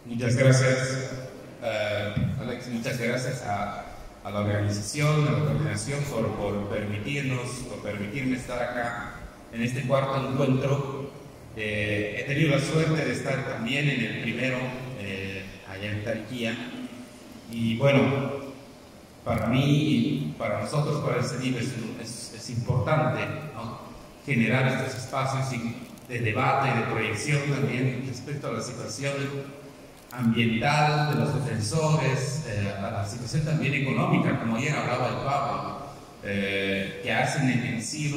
Muchas gracias, Alex. Muchas gracias a la organización, a la coordinación por permitirme estar acá en este cuarto encuentro. He tenido la suerte de estar también en el primero, allá en Tarquía. Y bueno, para mí y para nosotros, para el CENIV, es importante, ¿no?, generar estos espacios de debate y de proyección también respecto a la situación ambiental de los defensores, a la situación también económica, como ayer hablaba el Pablo, que hacen en sí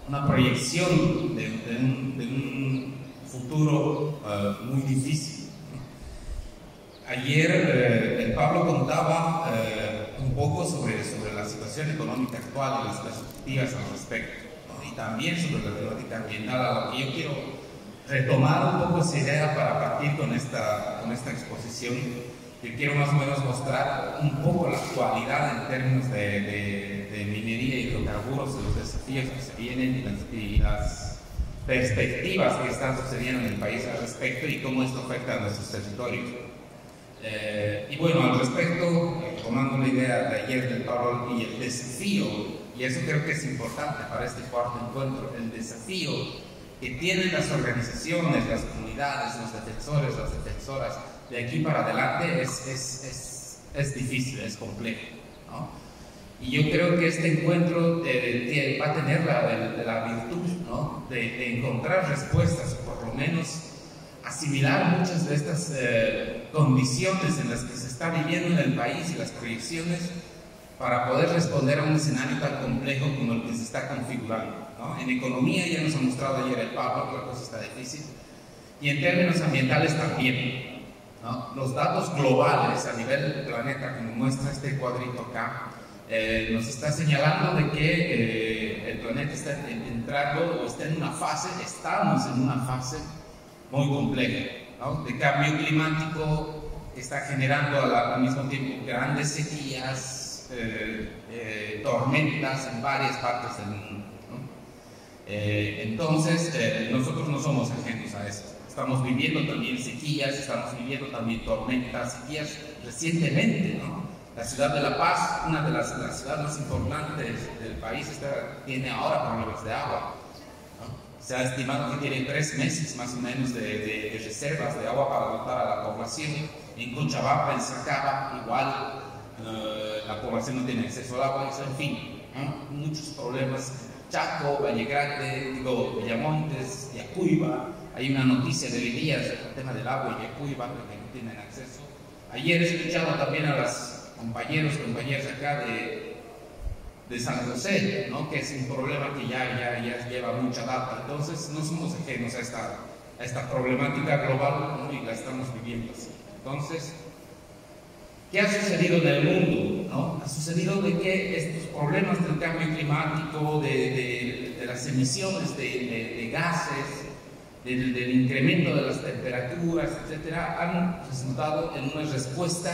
una proyección de un futuro muy difícil. Ayer el Pablo contaba un poco sobre la situación económica actual y las perspectivas al respecto, ¿no?, y también sobre la temática ambiental, a lo que yo quiero retomar un poco esa idea para partir con esta exposición, que quiero más o menos mostrar un poco la actualidad en términos de minería y hidrocarburos, de los desafíos que se vienen y las perspectivas que están sucediendo en el país al respecto y cómo esto afecta a nuestros territorios. Y bueno, al respecto, tomando la idea de ayer del Pablo y el desafío, y eso creo que es importante para este cuarto encuentro, el desafío que tienen las organizaciones, las comunidades, los defensores, las defensoras de aquí para adelante es difícil, es complejo, ¿no? Y yo creo que este encuentro va a tener la virtud, ¿no?, de encontrar respuestas, o por lo menos asimilar muchas de estas condiciones en las que se está viviendo en el país y las proyecciones para poder responder a un escenario tan complejo como el que se está configurando, ¿no? En economía ya nos ha mostrado ayer el Pablo que la cosa está difícil, y en términos ambientales también, ¿no? Los datos globales a nivel del planeta, como muestra este cuadrito acá, nos está señalando de que el planeta está entrando o está en una fase, estamos en una fase muy compleja, ¿no?, de cambio climático, que está generando al mismo tiempo grandes sequías, tormentas en varias partes del mundo, ¿no? Entonces, nosotros no somos ajenos a esto. Estamos viviendo también sequías, estamos viviendo también tormentas, sequías recientemente, ¿no? La ciudad de La Paz, una de las ciudades más importantes del país, tiene ahora problemas de agua, ¿no? Se ha estimado que tiene 3 meses más o menos de reservas de agua para dotar a la población. En Cochabamba, en Sacaba, igual la población no tiene acceso al agua, en fin, ¿no?, muchos problemas. Chaco, Valle Grande, Villamontes, Yacuiba, hay una noticia de hoy día sobre el tema del agua en Yacuiba, que no tienen acceso. Ayer he escuchado también a los compañeras acá de San José, ¿no?, que es un problema que ya lleva mucha data. Entonces no somos ajenos a esta problemática global, ¿no?, y la estamos viviendo así. Entonces, ¿qué ha sucedido en el mundo, ¿no? Ha sucedido de que estos problemas del cambio climático, de las emisiones de gases, del incremento de las temperaturas, etcétera, han resultado en una respuesta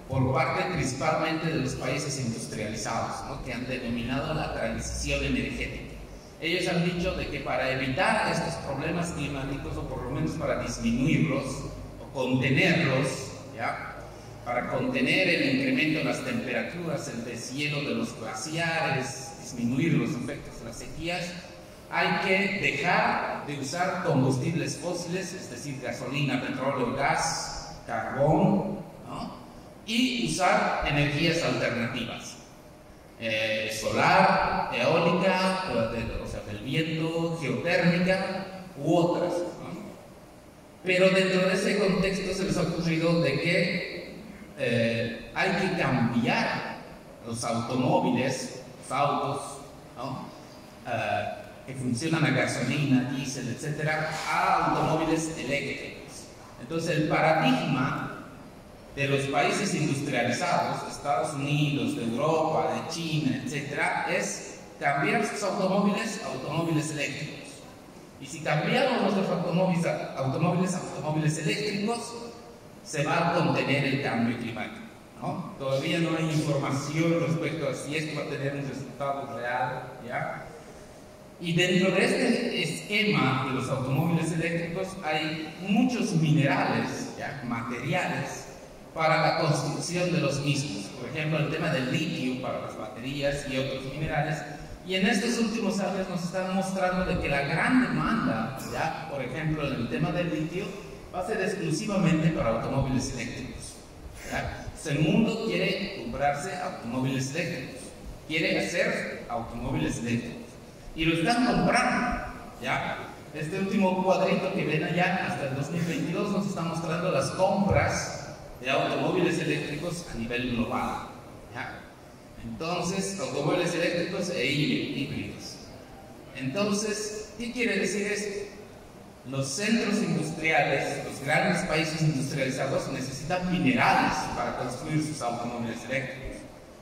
por parte principalmente de los países industrializados, ¿no?, que han denominado la transición energética. Ellos han dicho de que para evitar estos problemas climáticos, o por lo menos para disminuirlos o contenerlos, ¿ya?, para contener el incremento de las temperaturas, el deshielo de los glaciares, disminuir los efectos de las sequías, hay que dejar de usar combustibles fósiles, es decir, gasolina, petróleo, gas, carbón, ¿no?, y usar energías alternativas, solar, eólica, o sea, del viento, geotérmica u otras, ¿no? Pero dentro de ese contexto se les ha ocurrido de que hay que cambiar los automóviles, los autos, ¿no?, que funcionan a gasolina, diésel, etcétera, a automóviles eléctricos. Entonces, el paradigma de los países industrializados, Estados Unidos, de Europa, de China, etcétera, es cambiar sus automóviles a automóviles eléctricos. Y si cambiamos nuestros automóviles a automóviles eléctricos, se va a contener el cambio climático, ¿no? Todavía no hay información respecto a si esto va a tener un resultado real, ¿ya? Y dentro de este esquema de los automóviles eléctricos hay muchos minerales, ¿ya?, materiales, para la construcción de los mismos. Por ejemplo, el tema del litio para las baterías y otros minerales. Y en estos últimos años nos están mostrando de que la gran demanda, ¿ya?, por ejemplo, en el tema del litio, va a ser exclusivamente para automóviles eléctricos, ¿ya? El mundo quiere comprarse automóviles eléctricos, quiere hacer automóviles eléctricos, y lo están comprando, ¿ya? Este último cuadrito que ven allá, hasta el 2022, nos está mostrando las compras de automóviles eléctricos a nivel global, ¿ya? Entonces, automóviles eléctricos e híbridos. Entonces, ¿qué quiere decir esto? Los centros industriales, los grandes países industrializados necesitan minerales para construir sus automóviles eléctricos.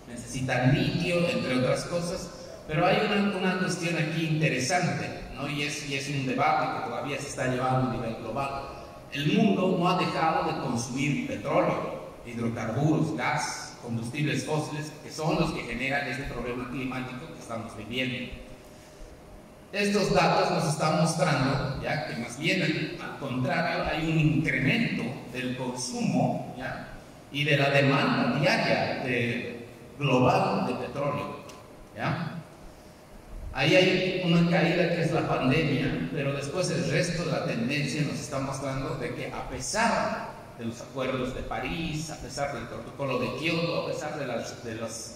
Necesitan litio, entre otras cosas, pero hay una cuestión aquí interesante, ¿no? y es un debate que todavía se está llevando a nivel global. El mundo no ha dejado de consumir petróleo, hidrocarburos, gas, combustibles fósiles, que son los que generan este problema climático que estamos viviendo. Estos datos nos están mostrando, ¿ya?, que más bien al contrario hay un incremento del consumo, ¿ya?, y de la demanda diaria global de petróleo, ¿ya? Ahí hay una caída que es la pandemia, pero después el resto de la tendencia nos está mostrando de que a pesar de los acuerdos de París, a pesar del protocolo de Kioto, a pesar de los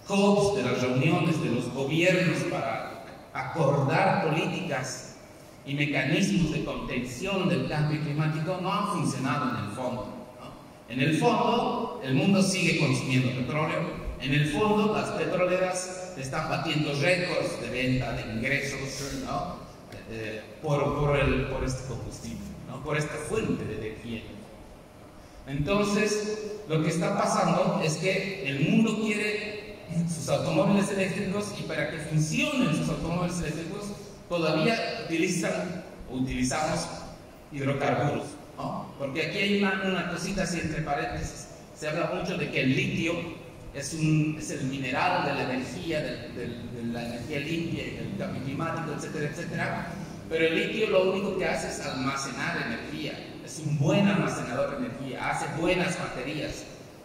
COPs, de las reuniones de los gobiernos para acordar políticas y mecanismos de contención del cambio climático, no han funcionado en el fondo, ¿no? En el fondo, el mundo sigue consumiendo petróleo. En el fondo, las petroleras están batiendo récords de venta, de ingresos, ¿no?, por este combustible, ¿no?, por esta fuente de energía. Entonces, lo que está pasando es que el mundo quiere sus automóviles eléctricos, y para que funcionen sus automóviles eléctricos todavía utilizamos hidrocarburos, ¿no? Porque aquí hay una cosita así entre paréntesis. Se habla mucho de que el litio es el mineral de la energía, de la energía limpia, del cambio climático, etcétera, etcétera. Pero el litio lo único que hace es almacenar energía. Es un buen almacenador de energía, hace buenas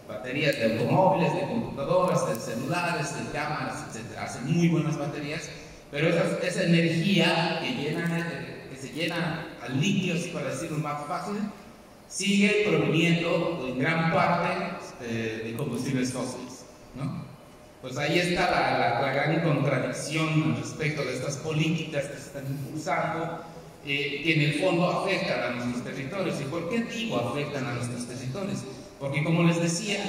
baterías de automóviles, de computadoras, de celulares, de cámaras, etc. Hace muy buenas baterías, pero esa energía que se llena al litio, así para decirlo más fácil, sigue proveniendo en gran parte de combustibles fósiles, ¿no? Pues ahí está la gran contradicción respecto de estas políticas que se están impulsando, que en el fondo afectan a nuestros territorios. ¿Y por qué digo afectan a nuestros territorios? Porque, como les decía,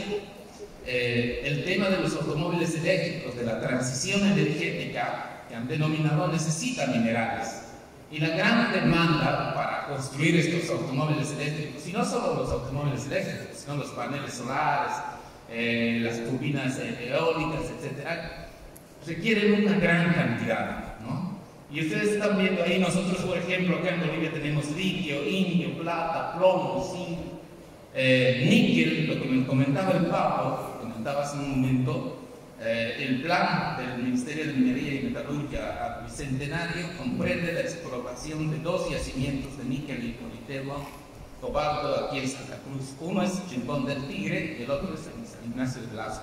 el tema de los automóviles eléctricos, de la transición energética que han denominado, necesita minerales. Y la gran demanda para construir estos automóviles eléctricos, y no solo los automóviles eléctricos, sino los paneles solares, las turbinas eólicas, etc., requieren una gran cantidad, ¿no? Y ustedes están viendo ahí, nosotros, por ejemplo, acá en Bolivia tenemos litio, indio, plata, plomo, zinc, níquel. Lo que me comentaba el Pablo, comentaba hace un momento, el plan del Ministerio de Minería y Metalurgia bicentenario comprende la explotación de 2 yacimientos de níquel y politerio, cobalto aquí en Santa Cruz. Uno es Rincón del Tigre y el otro es en San Ignacio de Lazo.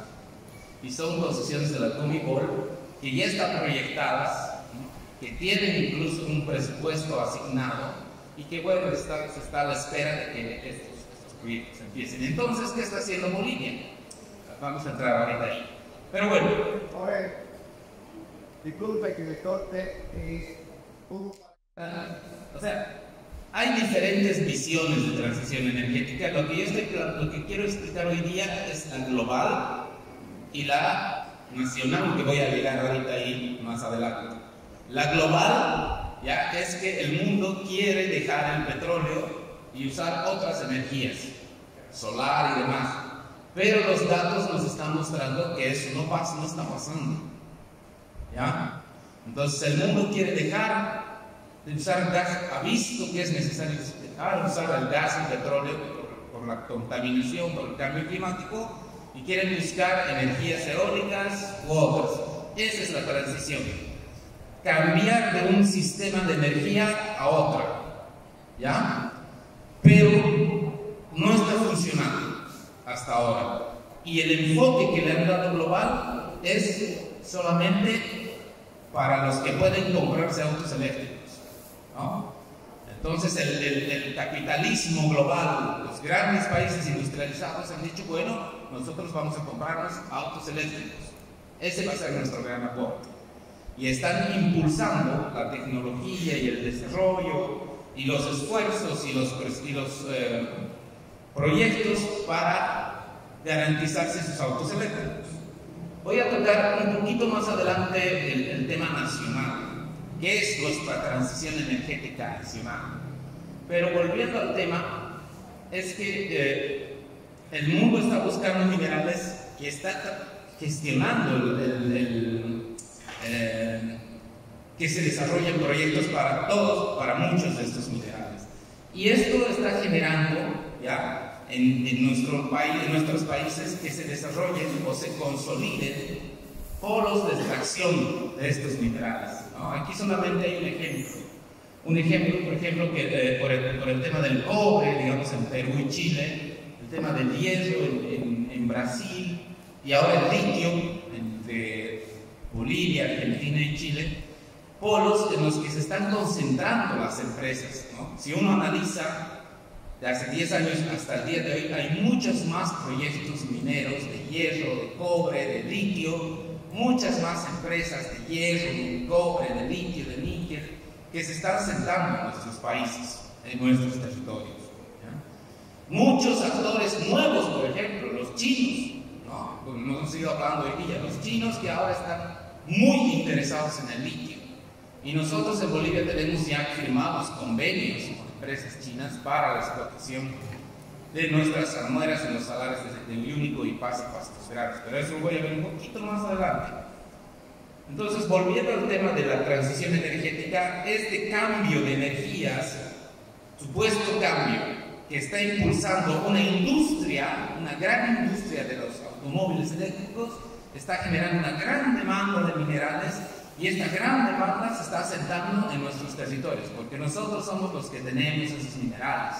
Y son concesiones de la Comibol que ya están proyectadas, ¿no?, que tienen incluso un presupuesto asignado y que, bueno, se está a la espera de que estos proyectos empiecen. Entonces, ¿qué está haciendo Bolivia? Vamos a entrar ahorita ahí. Pero bueno. Oye, disculpe que me corte. O sea, hay diferentes visiones de transición energética. Lo que quiero explicar hoy día es la global y la nacional, que voy a llegar ahorita ahí más adelante. La global, ya, es que el mundo quiere dejar el petróleo y usar otras energías, solar y demás. Pero los datos nos están mostrando que eso no está pasando, ¿ya? Entonces el mundo quiere dejar de usar gas, ha visto que es necesario dejar de usar el gas y el petróleo por la contaminación, por el cambio climático, y quieren buscar energías eólicas u otras. Esa es la transición. cambiar de un sistema de energía a otro, ¿ya? Pero no está funcionando hasta ahora. Y el enfoque que le han dado global es solamente para los que pueden comprarse autos eléctricos, ¿no? Entonces el capitalismo global, los grandes países industrializados han dicho, bueno, nosotros vamos a comprarnos autos eléctricos. Ese va a ser nuestro gran aporte. Y están impulsando la tecnología y el desarrollo y los esfuerzos y los proyectos para garantizarse sus autos eléctricos. Voy a tocar un poquito más adelante el tema nacional, que es nuestra transición energética nacional. Pero volviendo al tema, es que el mundo está buscando minerales que está gestionando que se desarrollen proyectos para todos, para muchos de estos minerales. Y esto está generando, ¿ya?, en nuestro país, en nuestros países, que se desarrollen o se consoliden polos de extracción de estos minerales, ¿no? Aquí solamente hay un ejemplo. Un ejemplo, por ejemplo, que por el tema del cobre, digamos, en Perú y Chile, el tema del hierro en Brasil, y ahora el litio entre Bolivia, Argentina y Chile, polos en los que se están concentrando las empresas, ¿no? Si uno analiza, de hace 10 años hasta el día de hoy, hay muchos más proyectos mineros de hierro, de cobre, de litio, muchas más empresas de hierro, de cobre, de litio, de níquel, que se están sentando en nuestros países, en nuestros territorios, ¿ya? Muchos actores nuevos, por ejemplo, los chinos, ¿no? Como nos hemos ido hablando hoy día, los chinos que ahora están muy interesados en el litio. Y nosotros en Bolivia tenemos ya firmados convenios con empresas chinas para la explotación de nuestras salmueras en los salares de Uyúnico y Paz y Pastos Grandes. Pero eso lo voy a ver un poquito más adelante. Entonces, volviendo al tema de la transición energética, este cambio de energías, supuesto cambio, que está impulsando una industria, una gran industria de los automóviles eléctricos, está generando una gran demanda de minerales, y esta gran demanda se está asentando en nuestros territorios, porque nosotros somos los que tenemos esos minerales.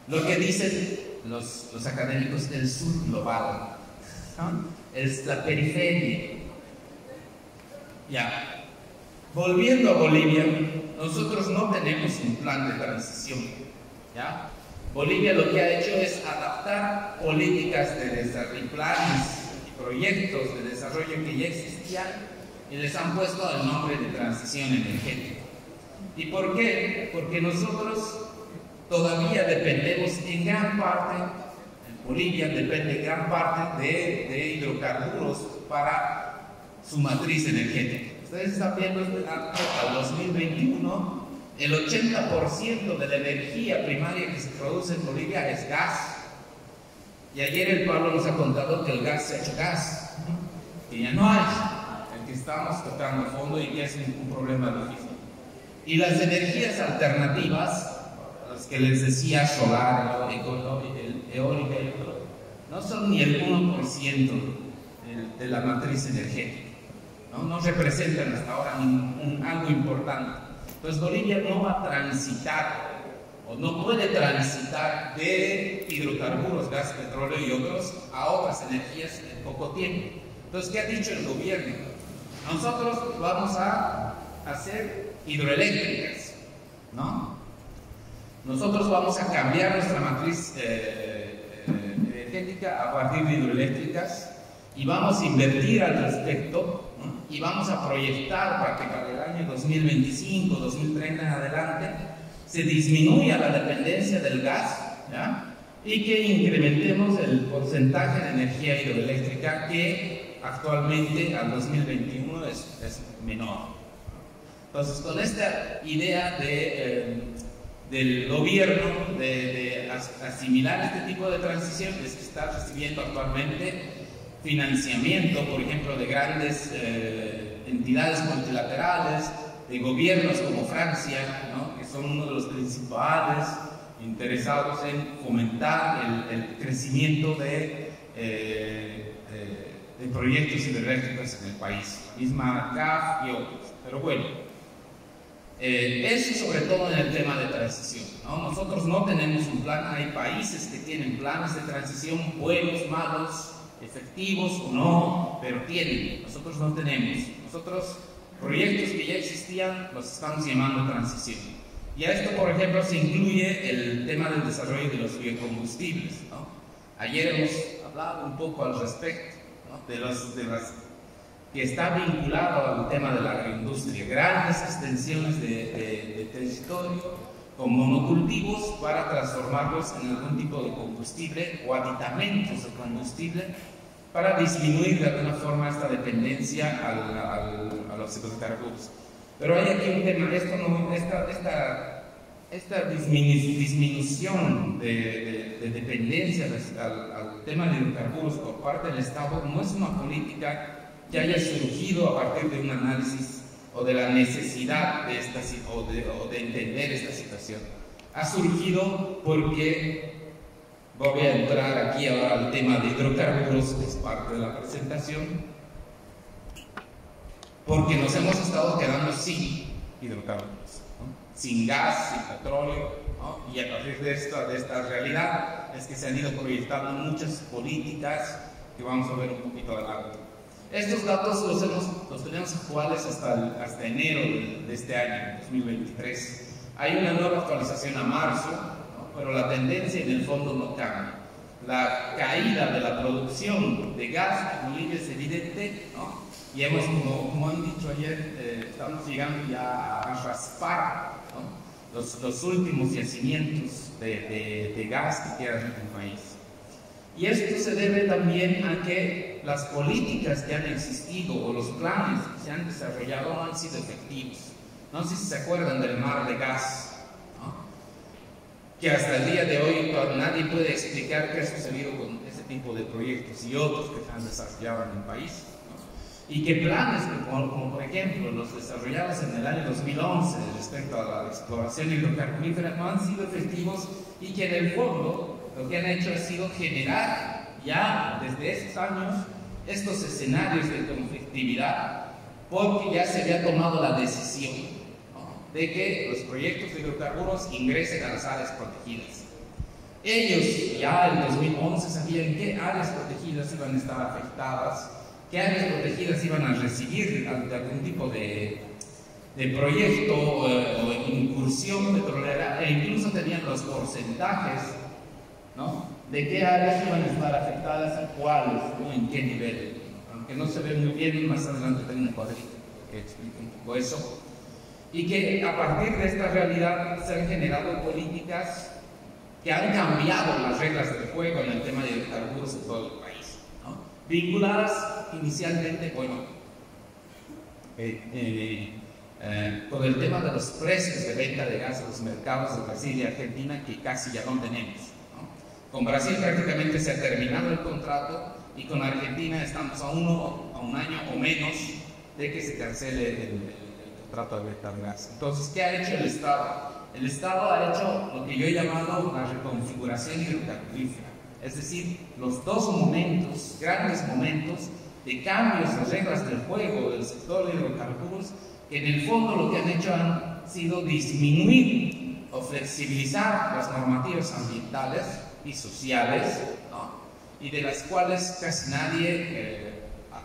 Lo que dicen los académicos del sur global, ¿no? Es la periferia. Ya. Volviendo a Bolivia, nosotros no tenemos un plan de transición, ¿ya? Bolivia lo que ha hecho es adaptar políticas de desarrollo, planes y proyectos de desarrollo que ya existían, y les han puesto el nombre de transición energética. ¿Y por qué? Porque nosotros todavía dependemos en gran parte, en Bolivia depende en gran parte de hidrocarburos para su matriz energética. Ustedes están viendo hasta el 2021, el 80% de la energía primaria que se produce en Bolivia es gas. Y ayer el Pablo nos ha contado que el gas se ha hecho gas, que ya no hay, que estamos tocando a fondo y que es un problema difícil. Y las energías alternativas, las que les decía, solar, eólica, no son ni el 1% de la matriz energética, no representan hasta ahora algo importante. Entonces Bolivia no va a transitar, o no puede transitar de hidrocarburos, gas, petróleo y otros a otras energías en poco tiempo. Entonces, ¿qué ha dicho el gobierno? Nosotros vamos a hacer hidroeléctricas, ¿no? Nosotros vamos a cambiar nuestra matriz energética a partir de hidroeléctricas y vamos a invertir al respecto, ¿no? Y vamos a proyectar para que para el año 2025, 2030 en adelante se disminuya la dependencia del gas, ¿ya? Y que incrementemos el porcentaje de energía hidroeléctrica que actualmente al 2021 es menor. Entonces, con esta idea del gobierno de asimilar este tipo de transición, es que está recibiendo actualmente financiamiento, por ejemplo, de grandes entidades multilaterales, de gobiernos como Francia, ¿no?, que son uno de los principales interesados en fomentar el crecimiento de proyectos hidroeléctricos en el país, misma CAF y otros. Pero bueno, eso sobre todo en el tema de transición, ¿no? Nosotros no tenemos un plan, hay países que tienen planes de transición, buenos, malos, efectivos o no, pero tienen, nosotros no tenemos. Nosotros, proyectos que ya existían, los estamos llamando transición. Y a esto, por ejemplo, se incluye el tema del desarrollo de los biocombustibles, ¿no? Ayer hemos hablado un poco al respecto, ¿no? de las que está vinculado al tema de la agroindustria, grandes extensiones de territorio con monocultivos para transformarlos en algún tipo de combustible o aditamentos de combustible para disminuir de alguna forma esta dependencia a los hidrocarburos. Pero hay aquí un tema, esta disminución de dependencia al tema de hidrocarburos por parte del Estado no es una política que haya surgido a partir de un análisis o de la necesidad de de entender esta situación. Ha surgido porque, voy a entrar aquí ahora al tema de hidrocarburos, que es parte de la presentación, porque nos hemos estado quedando sin hidrocarburos, ¿no? Sin gas, sin petróleo, ¿no? Y a partir de esta realidad es que se han ido proyectando muchas políticas que vamos a ver un poquito adelante. Estos datos los tenemos actuales hasta enero de este año, 2023. Hay una nueva actualización a marzo, ¿no? Pero la tendencia en el fondo no cambia. La caída de la producción de gas en Bolivia es evidente, ¿no? Y hemos, como han dicho ayer, estamos llegando ya a raspar, ¿no? los últimos yacimientos de gas que quedan en el país. Y esto se debe también a que las políticas que han existido o los planes que se han desarrollado no han sido efectivos. No sé si se acuerdan del mar de gas, ¿no? Que hasta el día de hoy nadie puede explicar qué ha sucedido con ese tipo de proyectos y otros que se han desarrollado en el país, ¿no? Y que planes como por ejemplo los desarrollados en el año 2011 respecto a la exploración hidrocarburífera no han sido efectivos y que en el fondo lo que han hecho ha sido generar ya desde esos años estos escenarios de conflictividad, porque ya se había tomado la decisión, ¿no? De que los proyectos de hidrocarburos ingresen a las áreas protegidas. Ellos ya en 2011 sabían qué áreas protegidas iban a estar afectadas, qué áreas protegidas iban a recibir algún tipo de proyecto o incursión petrolera, e incluso tenían los porcentajes, ¿no? De qué áreas iban a estar afectadas y cuáles, ¿no? En qué nivel. Aunque no se ve muy bien, más adelante tengo un cuadrito que explica un poco eso. Y que a partir de esta realidad se han generado políticas que han cambiado las reglas del juego en el tema de hidrocarburos en todo el país, ¿no? Vinculadas inicialmente, bueno, con el tema de los precios de venta de gas a los mercados de Brasil y Argentina, que casi ya no tenemos. Con Brasil prácticamente se ha terminado el contrato y con Argentina estamos a un año o menos de que se cancele el contrato de venta de gas. Entonces, ¿qué ha hecho el Estado? El Estado ha hecho lo que yo he llamado una reconfiguración hidrocarburífera, es decir, los dos momentos, grandes momentos de cambios en reglas del juego del sector de hidrocarburos, que en el fondo lo que han hecho han sido disminuir o flexibilizar las normativas ambientales y sociales, ¿no? Y de las cuales casi nadie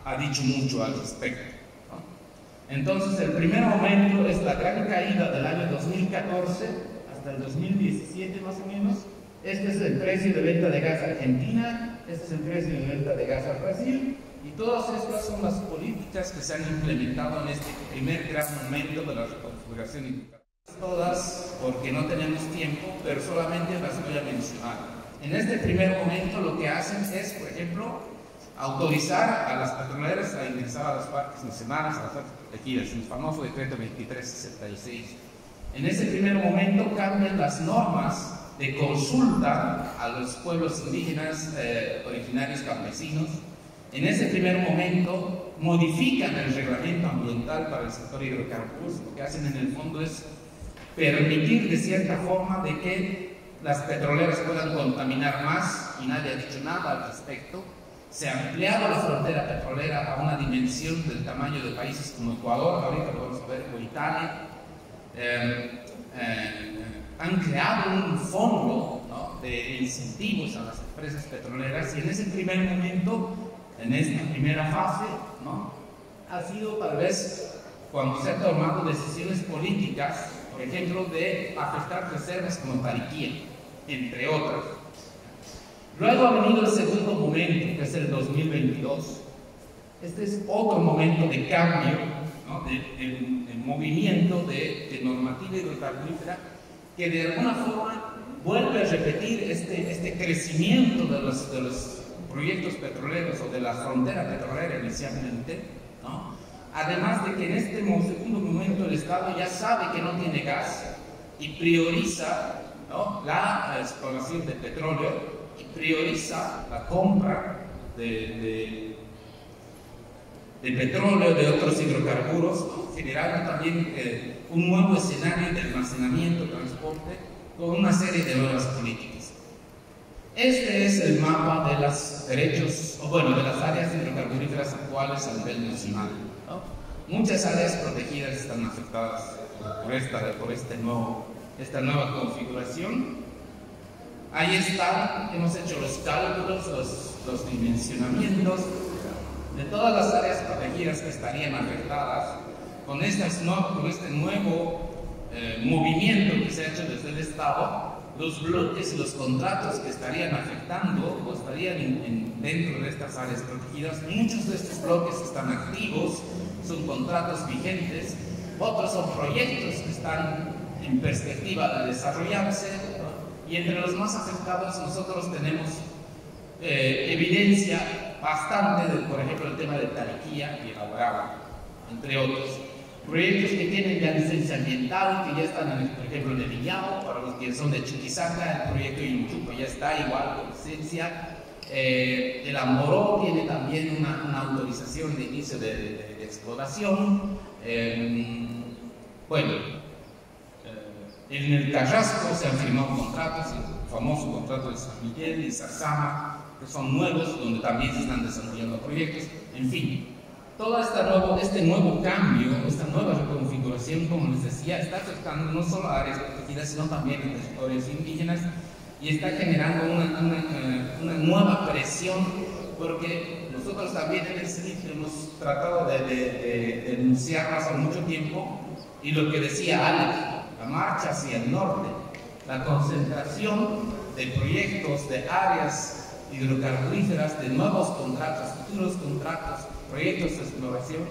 ha dicho mucho al respecto, ¿no? Entonces, el primer momento es la gran caída del año 2014 hasta el 2017 más o menos. Este es el precio de venta de gas a Argentina, este es el precio de venta de gas a Brasil, y todas estas son las políticas que se han implementado en este primer gran momento de la reconfiguración hidrocarburífera. Todas, porque no tenemos tiempo, pero solamente las voy a mencionar. En este primer momento lo que hacen es, por ejemplo, autorizar a las petroleras a ingresar a los parques nacionales, a las partes protegidas, el famoso decreto 2366. En ese primer momento cambian las normas de consulta a los pueblos indígenas originarios campesinos. En ese primer momento modifican el reglamento ambiental para el sector hidrocarburos. Lo que hacen en el fondo es permitir de cierta forma de que las petroleras puedan contaminar más, y nadie ha dicho nada al respecto, se ha ampliado la frontera petrolera a una dimensión del tamaño de países como Ecuador, ahorita lo vamos a ver, o Italia. Han creado un fondo, ¿no?, de incentivos a las empresas petroleras, y en ese primer momento, en esta primera fase, ¿no?, ha sido tal vez cuando se han tomado decisiones políticas, por ejemplo, de afectar reservas como Tariquía, entre otras. Luego ha venido el segundo momento, que es el 2022. Este es otro momento de cambio, ¿no?, de movimiento de normativa hidrocarburífera, que de alguna forma vuelve a repetir este crecimiento de los proyectos petroleros o de la frontera petrolera inicialmente, ¿no? Además de que en este segundo momento el Estado ya sabe que no tiene gas y prioriza, ¿no?, la exploración de petróleo, y prioriza la compra de petróleo, de otros hidrocarburos, ¿no?, generando también un nuevo escenario de almacenamiento, transporte, con una serie de nuevas políticas. Este es el mapa de los derechos, o bueno, de las áreas hidrocarburíferas actuales a nivel nacional, ¿no? Muchas áreas protegidas están afectadas por esta nueva configuración. Ahí están, hemos hecho los cálculos, los dimensionamientos de todas las áreas protegidas que estarían afectadas con este nuevo movimiento que se ha hecho desde el Estado, los bloques y los contratos que estarían afectando o estarían dentro de estas áreas protegidas. Muchos de estos bloques están activos, son contratos vigentes, otros son proyectos que están en perspectiva de desarrollarse, ¿no? Y entre los más afectados nosotros tenemos evidencia bastante de, por ejemplo, el tema de Tariquía y el Aguaragua, entre otros. Proyectos que tienen ya licencia ambiental, que ya están, por ejemplo, en el Illao, para los que son de Chuquisaca, el proyecto Inchuco ya está igual con licencia. El Amoró tiene también una autorización de inicio de exploración. Bueno, en el Carrasco se han firmado contratos, el famoso contrato de San Miguel y Sarsama, que son nuevos, donde también se están desarrollando proyectos. En fin, todo este nuevo cambio, esta nueva reconfiguración, como les decía, está afectando no solo a áreas protegidas, sino también a territorios indígenas, y está generando una nueva presión, porque nosotros también en el CENIC hemos tratado de denunciar hace mucho tiempo, y lo que decía Alex, la marcha hacia el norte, la concentración de proyectos, de áreas hidrocarburíferas, de nuevos contratos, futuros contratos, proyectos de exploración,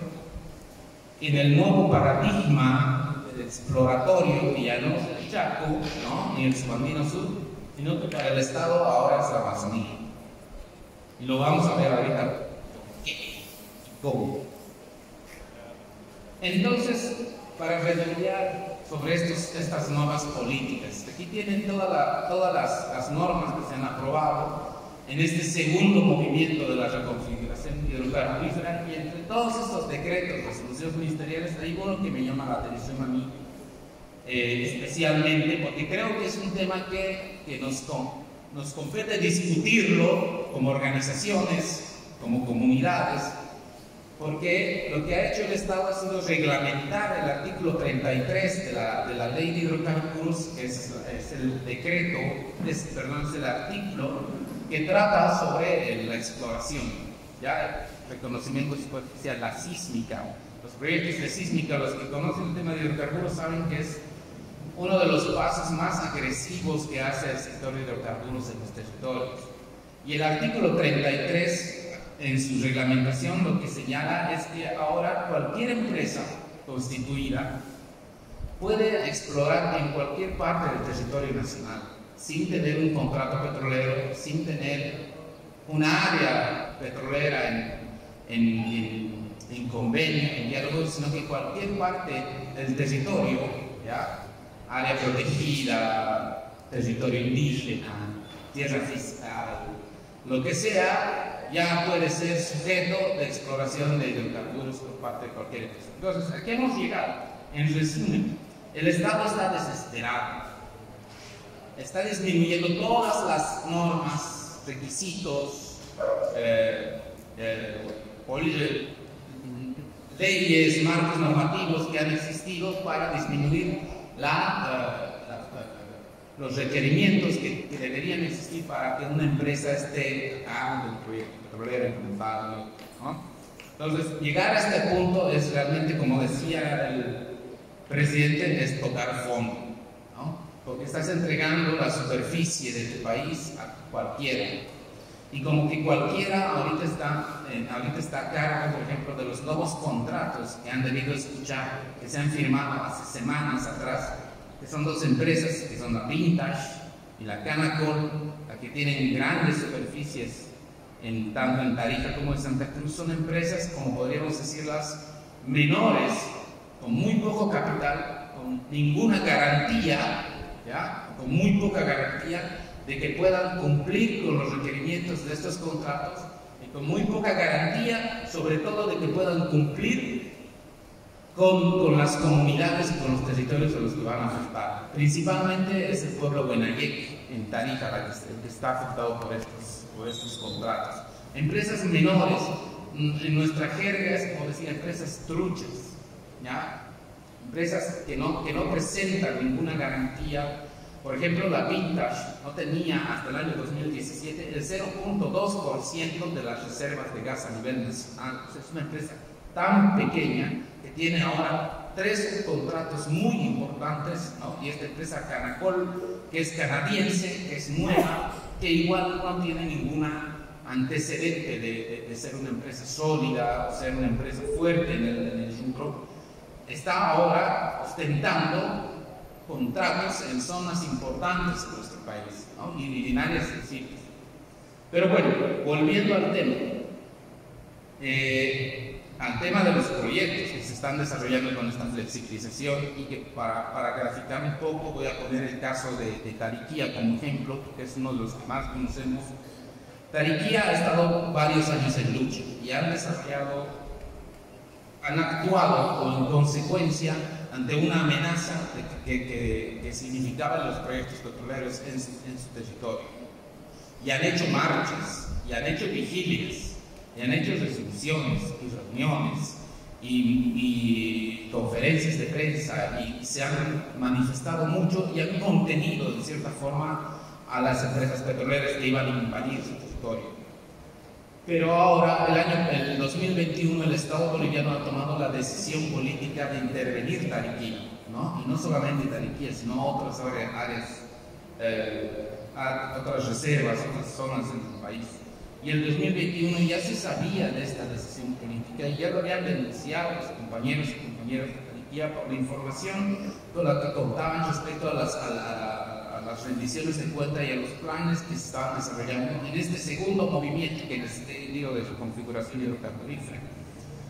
en el nuevo paradigma exploratorio, que ya no es el Chaco, ¿no?, ni el Subandino Sur, sino que para el Estado ahora es la Amazonía. Y lo vamos a ver ahorita. ¿Cómo? Entonces, para redondear sobre estas nuevas políticas, aquí tienen todas las normas que se han aprobado en este segundo movimiento de la reconfiguración hidrocarburífera, y entre todos estos decretos, resoluciones ministeriales, hay uno que me llama la atención a mí especialmente, porque creo que es un tema que nos compete discutirlo como organizaciones, como comunidades, porque lo que ha hecho el Estado ha sido reglamentar el artículo 33 de la ley de hidrocarburos, que es el decreto, es el artículo que trata sobre la exploración, ya reconocimiento superficial, la sísmica, los proyectos de sísmica. Los que conocen el tema de hidrocarburos saben que es uno de los pasos más agresivos que hace el sector de hidrocarburos en los territorios. Y el artículo 33, en su reglamentación, lo que señala es que ahora cualquier empresa constituida puede explorar en cualquier parte del territorio nacional, sin tener un contrato petrolero, sin tener una área petrolera en convenio, en diálogo, sino que cualquier parte del territorio, ¿ya?, área protegida, territorio indígena, tierra fiscal, lo que sea, ya puede ser sujeto de exploración de hidrocarburos por parte de cualquier empresa. Entonces, ¿a qué hemos llegado? En resumen, el Estado está desesperado. Está disminuyendo todas las normas, requisitos leyes, marcos normativos que han existido para disminuir los requerimientos que deberían existir para que una empresa esté a un proyecto petrolero implementado, ¿no? Entonces, llegar a este punto es realmente, como decía el presidente, es tocar fondo, ¿no? Porque estás entregando la superficie de tu país a cualquiera. Y como que cualquiera ahorita está a cargo, por ejemplo, de los nuevos contratos que han debido escuchar, que se han firmado hace semanas atrás, que son dos empresas, que son la Vintage y la Canacol, que tienen grandes superficies tanto en Tarija como en Santa Cruz. Son empresas, como podríamos decirlas, menores, con muy poco capital, con ninguna garantía, ¿ya? Con muy poca garantía de que puedan cumplir con los requerimientos de estos contratos, y con muy poca garantía, sobre todo, de que puedan cumplir con las comunidades y con los territorios a los que van a afectar. Principalmente es el pueblo Guenayek, en Tarija, el que está afectado por estos contratos. Empresas menores, en nuestra jerga es como decir empresas truchas, ¿ya? Empresas que no presentan ninguna garantía. Por ejemplo, la Vintage no tenía hasta el año 2017 el 0.2% de las reservas de gas a nivel nacional. O sea, es una empresa tan pequeña que tiene ahora 3 contratos muy importantes, ¿no? Y esta empresa Canacol, que es canadiense, que es nueva, que igual no tiene ninguna antecedente de ser una empresa sólida o ser una empresa fuerte en el rubro, está ahora ostentando contratos en zonas importantes de nuestro país, ¿no? Y en áreas sensibles. Pero bueno, volviendo al tema de los proyectos que se están desarrollando con esta flexibilización, y que para graficar un poco voy a poner el caso de Tariquía como ejemplo, que es uno de los que más conocemos. Tariquía ha estado varios años en lucha y han actuado en consecuencia ante una amenaza que significaban los proyectos petroleros en su territorio. Y han hecho marchas, y han hecho vigilias, y han hecho resoluciones y reuniones y conferencias de prensa, y se han manifestado mucho y han contenido de cierta forma a las empresas petroleras que iban a invadir su territorio. Pero ahora, el 2021, el Estado boliviano ha tomado la decisión política de intervenir Tariquía, ¿no? Y no solamente Tariquía, sino otras áreas, otras reservas, otras zonas en el país. Y en el 2021 ya se sabía de esta decisión política y ya lo habían denunciado los compañeros y compañeras de Tariquía por la información con la que contaban respecto a las rendiciones de cuenta y a los planes que se estaban desarrollando en este segundo movimiento que les digo de su configuración hidrocarburífera.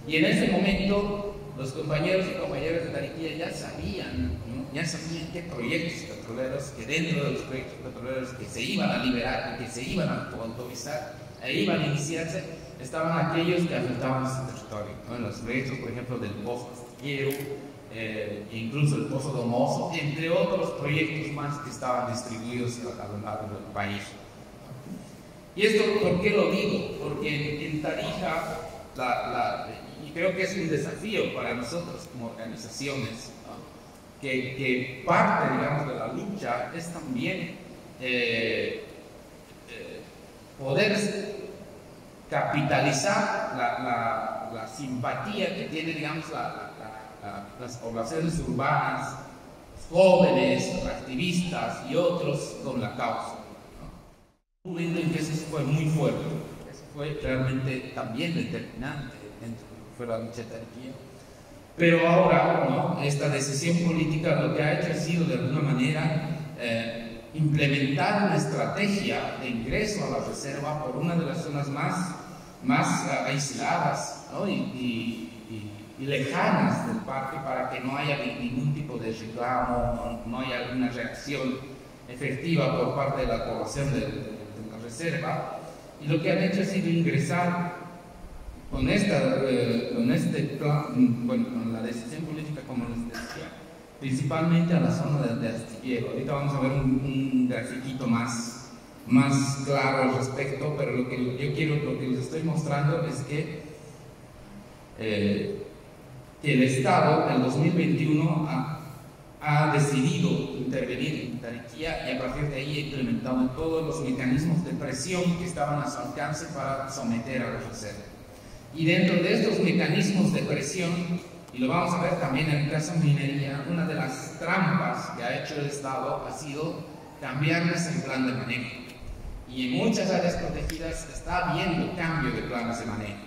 Y en ese momento los compañeros y compañeras de Tariquía ya sabían, ¿no? Ya sabían qué proyectos petroleros, que dentro de los proyectos petroleros que se iban a liberar, que se iban a autorizar e iban a iniciarse, estaban aquellos que afectaban a su territorio, ¿no? En los proyectos, por ejemplo, del Pozo Astillero, incluso el Pozo Domoso, entre otros proyectos más que estaban distribuidos a lo largo del país. ¿Y esto por qué lo digo? Porque en Tarija, y creo que es un desafío para nosotros como organizaciones, ¿no? que parte, digamos, de la lucha es también poder capitalizar la simpatía que tiene, digamos, las poblaciones urbanas, jóvenes, activistas y otros con la causa, ¿no? Un momento en que eso fue muy fuerte, eso fue realmente también determinante dentro de lo que fue la lucha de Tariquía. Pero ahora, ¿no? Esta decisión política lo que ha hecho ha sido de alguna manera implementar una estrategia de ingreso a la reserva por una de las zonas más aisladas, ¿no? y lejanas del parque, para que no haya ningún tipo de reclamo, no haya alguna reacción efectiva por parte de la población de la reserva. Y lo que han hecho ha sido ingresar con la decisión política, como les decía, principalmente a la zona de Astillero. Ahorita vamos a ver un grafiquito más más claro al respecto, pero lo que les estoy mostrando es que el Estado en 2021 ha decidido intervenir en Tariquía y a partir de ahí ha implementado todos los mecanismos de presión que estaban a su alcance para someter a la reserva. Y dentro de estos mecanismos de presión, y lo vamos a ver también en el caso de minería, una de las trampas que ha hecho el Estado ha sido cambiarles el plan de manejo. Y en muchas áreas protegidas está habiendo cambio de planes de manejo,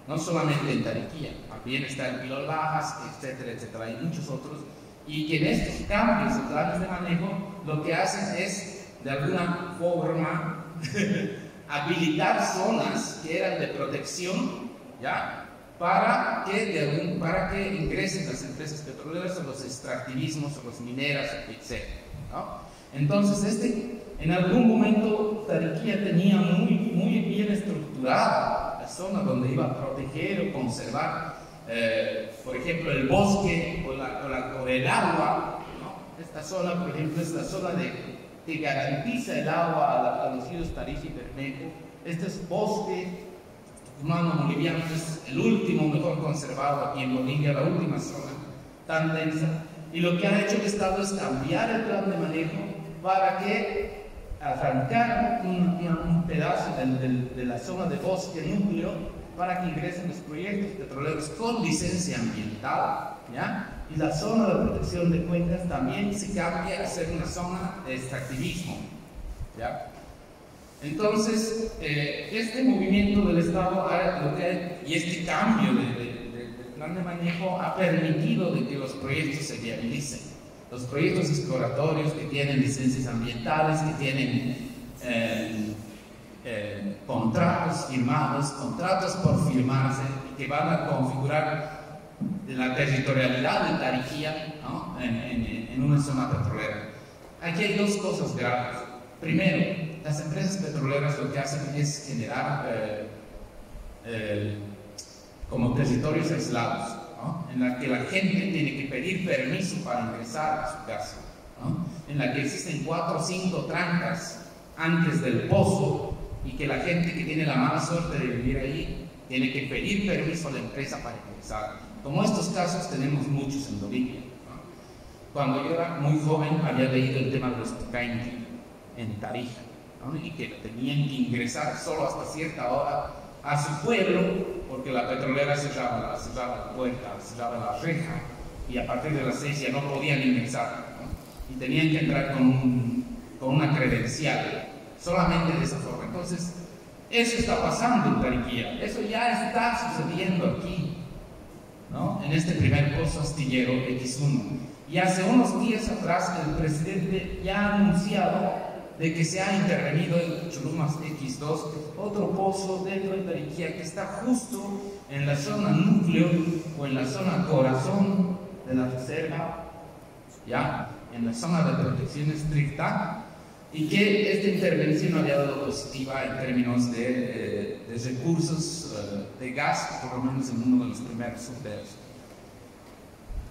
no solamente en Tariquía, también está en Pilón Lajas, etcétera, etcétera, hay muchos otros, y que en estos cambios de planes de manejo lo que hacen es, de alguna forma, habilitar zonas que eran de protección, ¿ya? Para que ingresen las empresas petroleras o los extractivismos o las mineras, etc., ¿no? Entonces, en algún momento Tariquía tenía muy bien estructurada la zona donde iba a proteger o conservar, por ejemplo, el bosque o el agua, ¿no? Esta zona, por ejemplo, es la zona que garantiza el agua a los ríos Tarija y Bermejo. Este es bosque humano boliviano, es el último mejor conservado aquí en Bolivia, la última zona tan densa. Y lo que ha hecho el Estado es cambiar el plan de manejo para que arrancar un pedazo de la zona de bosque núcleo para que ingresen los proyectos petroleros con licencia ambiental, ¿ya? Y la zona de protección de cuencas también se cambia a ser una zona de extractivismo, ¿ya? Entonces, este movimiento del Estado y este cambio del plan de manejo ha permitido de que los proyectos se viabilicen. Los proyectos exploratorios que tienen licencias ambientales, que tienen contratos firmados, contratos por firmarse, que van a configurar la territorialidad de Tariquía, ¿no? en una zona petrolera. Aquí hay dos cosas graves. Primero, las empresas petroleras lo que hacen es generar como territorios aislados, ¿no? En la que la gente tiene que pedir permiso para ingresar a su casa, ¿no? En la que existen 4 o 5 trancas antes del pozo y que la gente que tiene la mala suerte de vivir ahí tiene que pedir permiso a la empresa para ingresar. Como estos casos tenemos muchos en Bolivia, ¿no? Cuando yo era muy joven había leído el tema de los Tucainqui en Tarija, ¿no? Y que tenían que ingresar solo hasta cierta hora a su pueblo porque la petrolera cerraba la puerta, cerraba la reja y a partir de las 6 ya no podían ingresar, ¿no? Y tenían que entrar con una credencial, solamente de esa forma. Entonces, eso está pasando en Tariquía, eso ya está sucediendo aquí, ¿no? En este primer pozo astillero X1. Y hace unos días atrás el presidente ya ha anunciado de que se ha intervenido en Churumas X2, otro pozo dentro de Tariquía que está justo en la zona núcleo o en la zona corazón de la reserva, ya en la zona de protección estricta, y que esta intervención había dado positiva en términos de recursos de gas, por lo menos en uno de los primeros sondeos.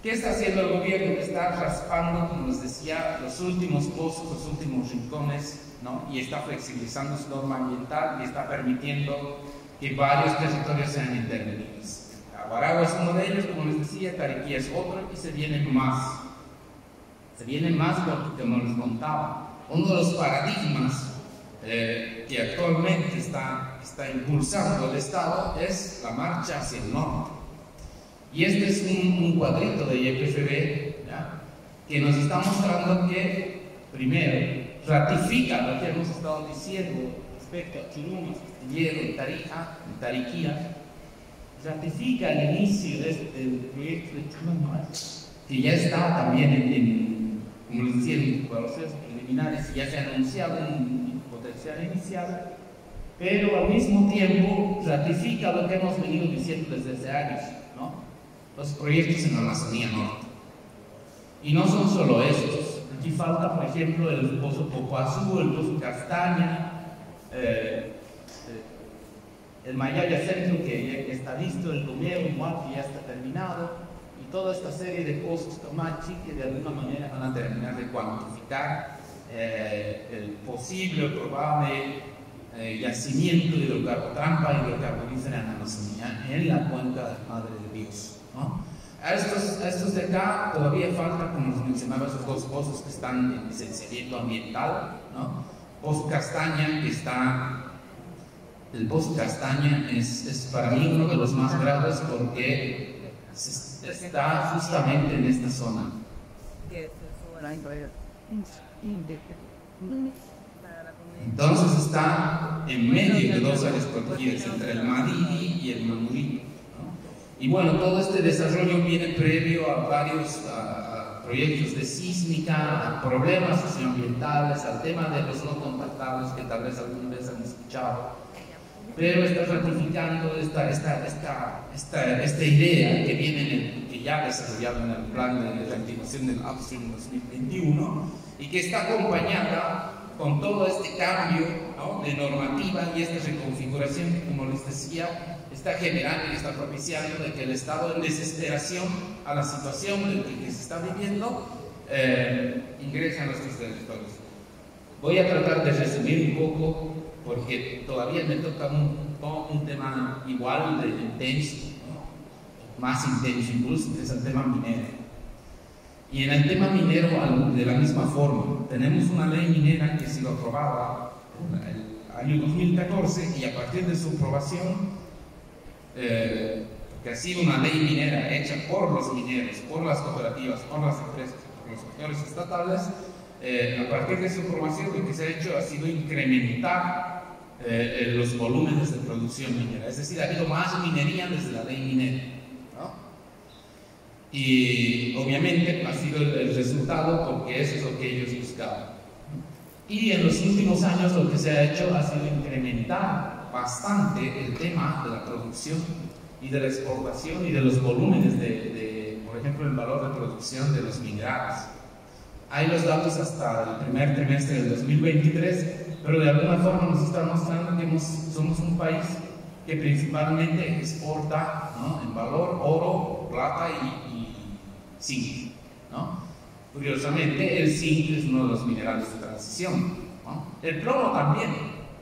¿Qué está haciendo el gobierno? Está raspando, como les decía, los últimos pozos, los últimos rincones, ¿no? Y está flexibilizando su norma ambiental y está permitiendo que varios territorios sean intervenidos. Aguaragua es uno de ellos, como les decía, Tariquía es otro, y se vienen más. Se vienen más porque, como les contaba, uno de los paradigmas que actualmente está impulsando el Estado es la marcha hacia el norte. Y este es un cuadrito de YPFB, ¿ya? Que nos está mostrando que, primero, ratifica lo que hemos estado diciendo respecto a Churumas, Astillero, y Tariquía, ratifica el inicio de este proyecto de Churumas, que ya está también como les decía, en evaluaciones preliminares, ya se ha anunciado un potencial inicial, pero al mismo tiempo ratifica lo que hemos venido diciendo desde hace años, ¿no? Los proyectos en la Amazonía Norte. Y no son solo estos. Aquí falta, por ejemplo, el pozo Pocoazú, el pozo Castaña, el Mayaya Centro, que ya está listo, el Gomeo igual, que ya está terminado, y toda esta serie de pozos Tomachi que de alguna manera van a terminar de cuantificar el posible o probable yacimiento de hidrocarbotrampa hidrocarburífera en Amazonía, en la cuenca de Madre de Dios, ¿no? A estos de acá todavía falta, como les mencionaba, esos dos pozos que están en licenciamiento ambiental, ¿no? Pozo Castaña, que está... El Pozo Castaña es para mí uno de los más graves porque está justamente en esta zona. Entonces está en medio de dos áreas protegidas, entre el Madidi y el Mamuri, ¿no? Y bueno, todo este desarrollo viene previo a varios proyectos de sísmica, a problemas socioambientales, al tema de los no contactables que tal vez alguna vez han escuchado, pero está ratificando esta idea que viene que ya desarrollado en el plan de reactivación del Upstream 2021 y que está acompañada con todo este cambio, ¿no?, de normativa y esta reconfiguración que, como les decía, está generando y está propiciando de que el Estado, en desesperación a la situación que se está viviendo, ingresa a nuestros territorios. Voy a tratar de resumir un poco, porque todavía me toca un tema igual de intenso, ¿no?, más intenso incluso, que es el tema minero. Y en el tema minero, de la misma forma, tenemos una ley minera que ha sido aprobada en el año 2014 y a partir de su aprobación, que ha sido una ley minera hecha por los mineros, por las cooperativas, por las empresas, por los sectores estatales, a partir de su aprobación lo que se ha hecho ha sido incrementar los volúmenes de producción minera. Es decir, ha habido más minería desde la ley minera, ¿no? Y obviamente ha sido el resultado porque eso es lo que ellos buscaban. Y en los últimos años lo que se ha hecho ha sido incrementar bastante el tema de la producción y de la exportación y de los volúmenes por ejemplo, el valor de producción de los minerales. Hay los datos hasta el primer trimestre del 2023, pero de alguna forma nos está mostrando que somos un país que principalmente exporta, ¿no?, en valor oro, plata y zinc, ¿no? Curiosamente, el zinc es uno de los minerales de transición, ¿no? El plomo también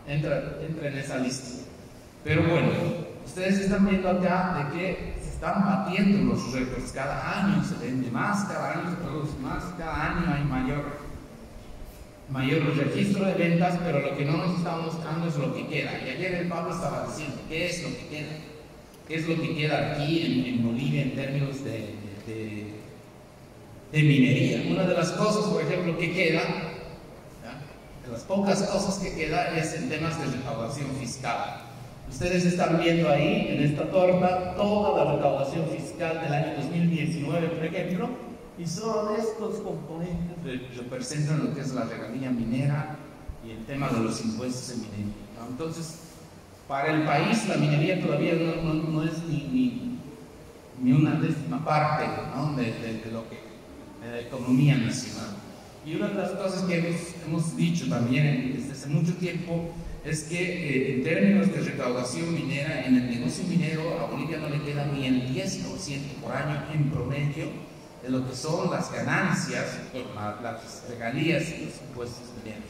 entra en esa lista. Pero bueno, ustedes están viendo acá de que se están batiendo los récords. Cada año se vende más, cada año se produce más, cada año hay mayor registro de ventas, pero lo que no nos está mostrando es lo que queda. Y ayer el Pablo estaba diciendo, ¿qué es lo que queda? ¿Qué es lo que queda aquí en Bolivia en términos de minería? Una de las cosas, por ejemplo, que queda, ¿ya?, de las pocas cosas que queda, es en temas de recaudación fiscal. Ustedes están viendo ahí, en esta torta, toda la recaudación fiscal del año 2019, por ejemplo, y solo estos componentes representan lo que es la regalía minera y el tema de los impuestos en minería, ¿no? Entonces, para el país, la minería todavía no es ni una décima parte, ¿no?, de lo que la economía nacional. Y una de las cosas que hemos dicho también desde hace mucho tiempo es que en términos de recaudación minera, en el negocio minero a Bolivia no le queda ni el 10% por año en promedio de lo que son las ganancias, las regalías y los impuestos mineros.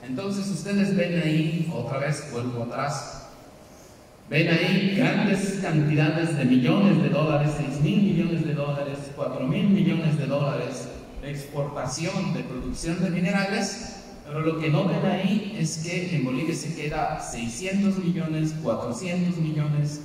Entonces ustedes ven ahí, otra vez vuelvo atrás, ven ahí grandes cantidades de millones de dólares, 6.000 millones de dólares, 4.000 millones de dólares de exportación, de producción de minerales, pero lo que no ven ahí es que en Bolivia se queda 600 millones, 400 millones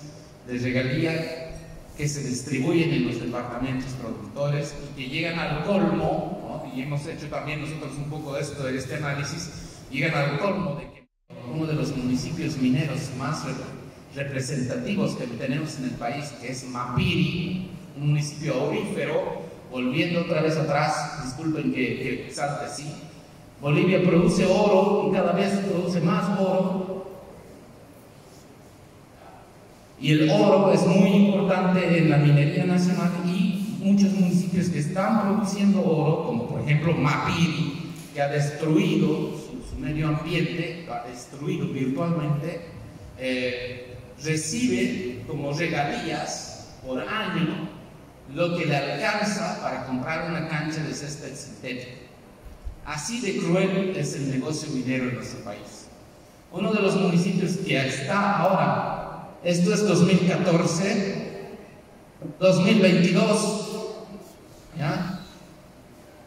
de regalía que se distribuyen en los departamentos productores y que llegan al colmo, ¿no?, y hemos hecho también nosotros un poco de esto, de este análisis, llegan al colmo de que uno de los municipios mineros más representativos que tenemos en el país, que es Mapiri, un municipio aurífero, volviendo otra vez atrás, disculpen que salte así, Bolivia produce oro y cada vez produce más oro, y el oro es muy importante en la minería nacional, y muchos municipios que están produciendo oro, como por ejemplo Mapiri, que ha destruido su medio ambiente, lo ha destruido virtualmente, recibe como regalías por año lo que le alcanza para comprar una cancha de césped sintético. Así de cruel es el negocio minero en nuestro país. Uno de los municipios que está ahora, esto es 2014, 2022, ¿ya?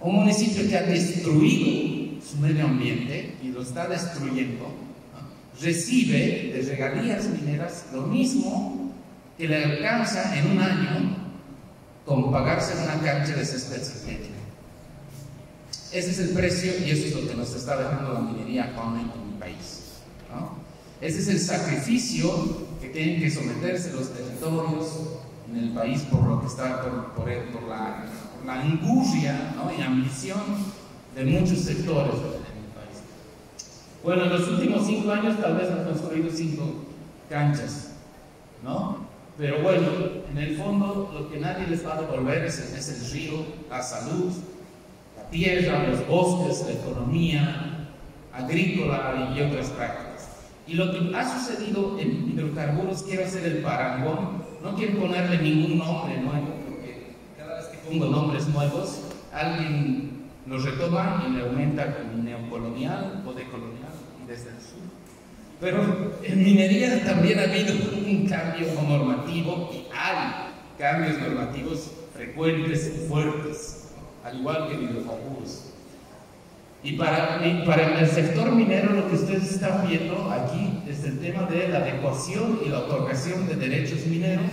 Un municipio que ha destruido su medio ambiente y lo está destruyendo, ¿no? Recibe de regalías mineras lo mismo que le alcanza en un año con pagarse una cancha de césped sintético. Ese es el precio y eso es lo que nos está dejando la minería actualmente en mi país, ¿no? Ese es el sacrificio que tienen que someterse los territorios en el país por lo que está por la angurria, ¿no? Y ambición de muchos sectores en el país. Bueno, en los últimos 5 años tal vez han construido 5 canchas, ¿no? Pero bueno, en el fondo lo que nadie les va a devolver es el río, la salud, la tierra, los bosques, la economía agrícola y otras prácticas. Y lo que ha sucedido en hidrocarburos, quiero hacer el parangón, no quiero ponerle ningún nombre nuevo, porque cada vez que pongo nombres nuevos, alguien los retoma y le aumenta como neocolonial o decolonial y desde el sur. Pero en minería también ha habido un cambio normativo y hay cambios normativos frecuentes y fuertes, al igual que en hidrocarburos. Y para el sector minero lo que ustedes están viendo aquí es el tema de la adecuación y la otorgación de derechos mineros,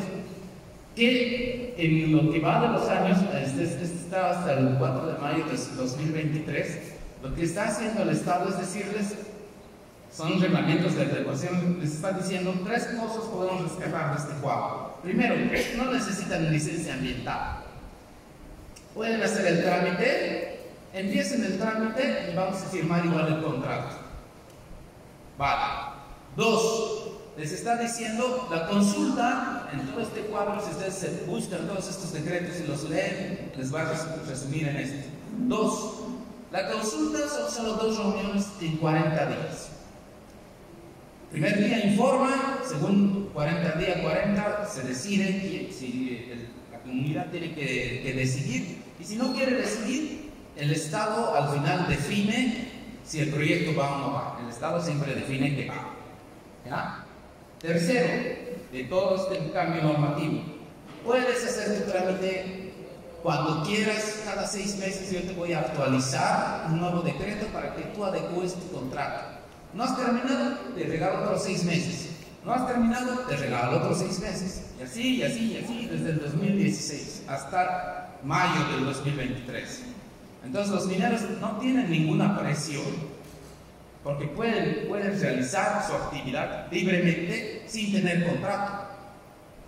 que en lo que va de los años, este está hasta el 4 de mayo de 2023, lo que está haciendo el Estado es decirles, son reglamentos de adecuación, les está diciendo 3 cosas podemos rescatar de este cuadro. Primero, no necesitan licencia ambiental. Pueden hacer el trámite, empiecen el trámite y vamos a firmar igual el contrato. Vale. 2, les está diciendo la consulta en todo este cuadro, si ustedes buscan todos estos decretos y los leen, les va a resumir en esto. 2, la consulta son solo 2 reuniones en 40 días. Primer día informa, según 40 se decide si la comunidad tiene que decidir, y si no quiere decidir, el Estado al final define si el proyecto va o no va. El Estado siempre define que va, ¿ya? Tercero, de todo este cambio normativo, puedes hacer tu trámite cuando quieras, cada 6 meses yo te voy a actualizar un nuevo decreto para que tú adecues tu contrato. No has terminado, te regalo otros 6 meses. No has terminado, te regalo otros 6 meses. Y así, desde el 2016 hasta mayo del 2023. Entonces los mineros no tienen ninguna presión, porque pueden realizar su actividad libremente sin tener contrato,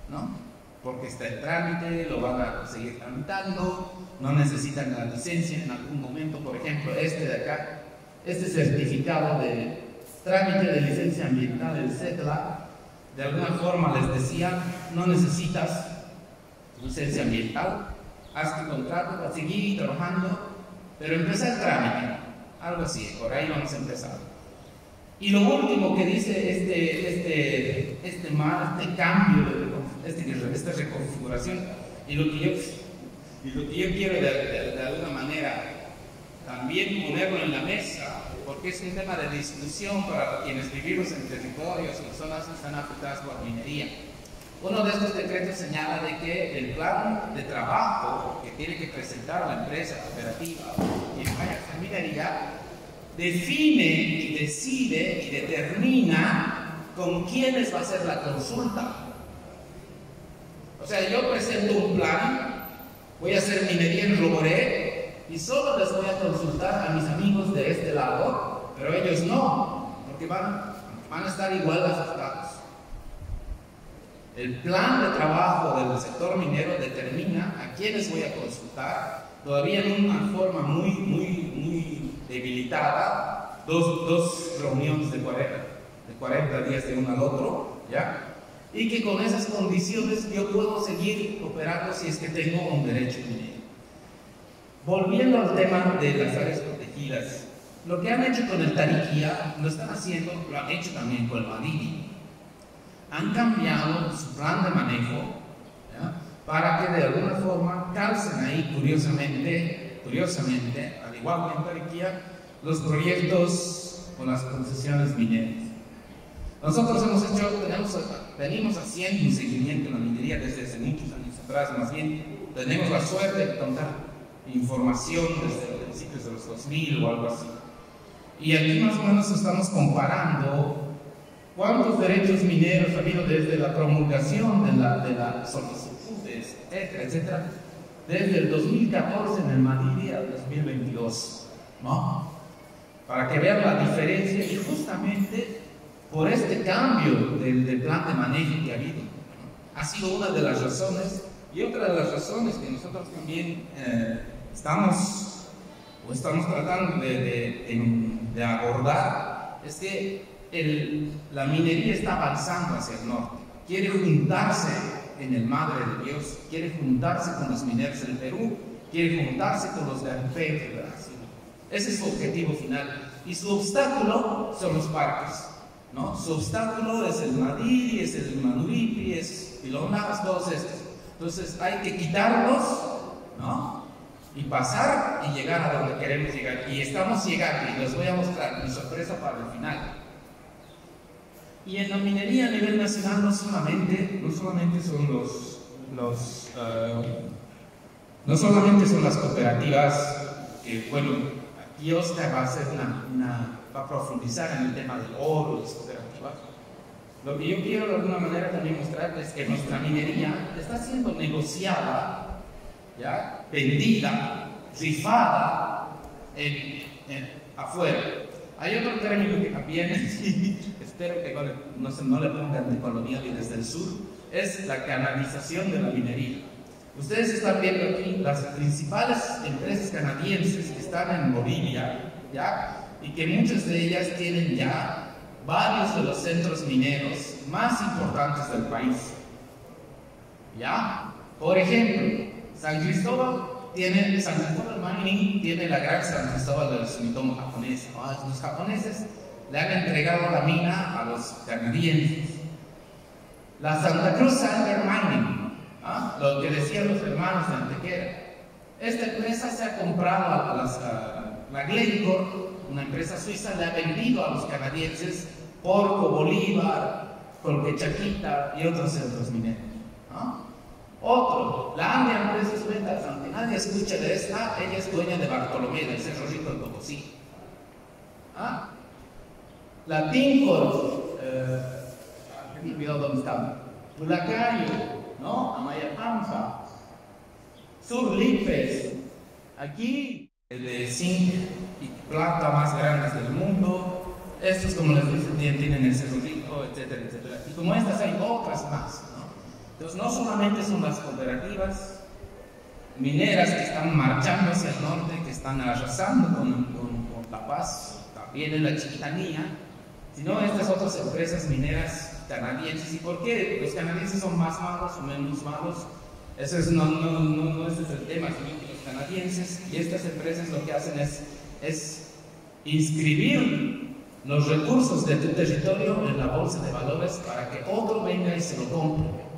¿no? Porque está en trámite, lo van a seguir tramitando, no necesitan la licencia en algún momento. Por ejemplo, este de acá, este certificado de trámite de licencia ambiental, el CETLA, de alguna forma les decía, no necesitas licencia ambiental, haz tu contrato para seguir trabajando, pero empieza el trámite, algo así, por ahí vamos a empezar. Y lo último que dice este cambio, esta reconfiguración, y lo que yo quiero de alguna manera también ponerlo en la mesa, porque es un tema de discusión para quienes vivimos en territorios o zonas que están afectadas por minería. Uno de estos decretos señala de que el plan de trabajo que tiene que presentar la empresa cooperativa quien vaya a hacer minería define y decide y determina con quiénes va a ser la consulta. O sea, yo presento un plan, voy a hacer minería en Roboré y solo les voy a consultar a mis amigos de este lado, pero ellos no, porque van a estar igual afectados. El plan de trabajo del sector minero determina a quiénes voy a consultar, todavía en una forma muy debilitada, dos reuniones de 40 días de uno al otro, ¿ya? Y que con esas condiciones yo puedo seguir operando si es que tengo un derecho minero. Volviendo al tema de las áreas protegidas, lo que han hecho con el Tariquía, lo están haciendo, lo han hecho también con el Madini. Han cambiado su plan de manejo, ¿ya? Para que de alguna forma calcen ahí, curiosamente, curiosamente, al igual que en Turquía, los proyectos con las concesiones mineras. Nosotros venimos haciendo un seguimiento en la minería desde hace muchos años atrás, más bien tenemos la suerte de contar información desde principios de los 2000 o algo así. Y aquí más o menos estamos comparando cuántos derechos mineros ha habido desde la promulgación de la solicitudes, etcétera, etcétera, desde el 2014 en el Madrid al 2022, ¿no? Para que vean la diferencia y justamente por este cambio del plan de manejo que ha habido. Ha sido una de las razones, y otra de las razones que nosotros también estamos tratando de abordar, es que la minería está avanzando hacia el norte, quiere juntarse en el Madre de Dios, quiere juntarse con los mineros del Perú, quiere juntarse con los garimpeiros de Brasil. Ese es su objetivo final, y su obstáculo son los parques, ¿no? Su obstáculo es el Madrid, es el Manuripi, es Pilonadas, todos estos. Entonces hay que quitarlos, ¿no? Y pasar y llegar a donde queremos llegar. Y estamos llegando, y les voy a mostrar mi sorpresa para el final. Y en la minería a nivel nacional no solamente son las cooperativas, que bueno, aquí Oscar va a hacer va a profundizar en el tema del oro y las cooperativas. Lo que yo quiero de alguna manera también mostrarles es que nuestra minería está siendo negociada, ¿ya? Vendida, rifada afuera. Hay otro término que también espero que no le pongan de colonia y desde el sur, es la canalización de la minería. Ustedes están viendo aquí las principales empresas canadienses que están en Bolivia, ¿ya? Y que muchas de ellas tienen ya varios de los centros mineros más importantes del país, ¿ya? Por ejemplo, San Cristóbal Mining tiene la gran San Cristóbal del Sumitomo japonés, ¿no? Los japoneses le han entregado la mina a los canadienses. La Santa Cruz Silver Mining, ¿no? Lo que decían los hermanos de Antequera, esta empresa se ha comprado la Glencore, una empresa suiza, le ha vendido a los canadienses Porco, Bolívar, Colquechaquita y otros centros mineros, ¿no? Otro, la Andean Precious Metals, aunque nadie escuche de esta, ella es dueña de Bartolomé, del Cerro Rico de Potosí. ¿Ah? La Tincor, me olvidado dónde estaba, Tulacayo, ¿no? Amayapampa, Surlipes, aquí de zinc y plata más grandes del mundo. Estos, como les dije, tienen el Cerro Rico, etcétera, etcétera. Y como estas hay otras más, ¿no? Entonces no solamente son las cooperativas mineras que están marchando hacia el norte, que están arrasando con La Paz, también en la Chiquitanía, sino estas otras empresas mineras canadienses. ¿Y por qué los canadienses son más malos o menos malos? Eso no ese es el tema, sino que los canadienses y estas empresas lo que hacen es inscribir los recursos de tu territorio en la bolsa de valores para que otro venga y se lo compre.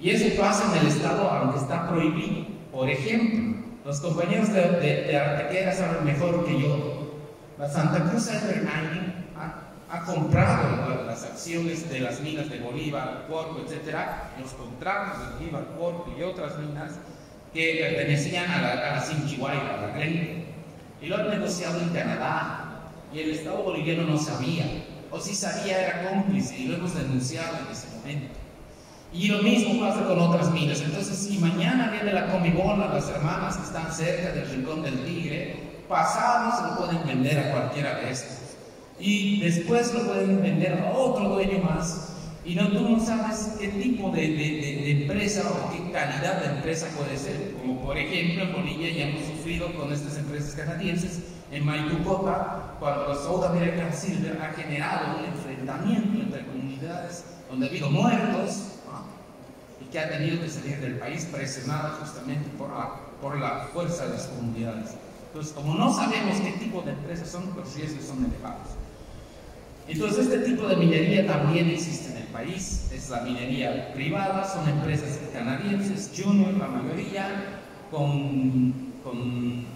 Y eso pasa en el Estado, aunque está prohibido. Por ejemplo, los compañeros de Antequera saben mejor que yo. La Santa Cruz Silver Mining ha comprado las acciones de las minas de Bolívar, Porco, etcétera, los contratos de Bolívar, Porco y otras minas que pertenecían a la Sinchihuayra, a la Glencore, y lo han negociado en Canadá. Y el Estado boliviano no sabía, o si sabía era cómplice, y lo hemos denunciado en ese momento. Y lo mismo pasa con otras minas. Entonces, si mañana viene la Comibola, las hermanas que están cerca del Rincón del Tigre, pasado se lo pueden vender a cualquiera de estos. Y después lo pueden vender a otro dueño más. Y tú no sabes qué tipo de empresa o qué calidad de empresa puede ser. Como por ejemplo en Bolivia ya hemos sufrido con estas empresas canadienses. En Maitucota, cuando la South American Silver ha generado un enfrentamiento entre comunidades donde ha habido muertos, ¿no? Y que ha tenido que salir del país presionada justamente por la fuerza de las comunidades. Entonces, como no sabemos qué tipo de empresas son, los riesgos son elevados. Entonces, este tipo de minería también existe en el país. Es la minería privada, son empresas canadienses, junior, la mayoría, con con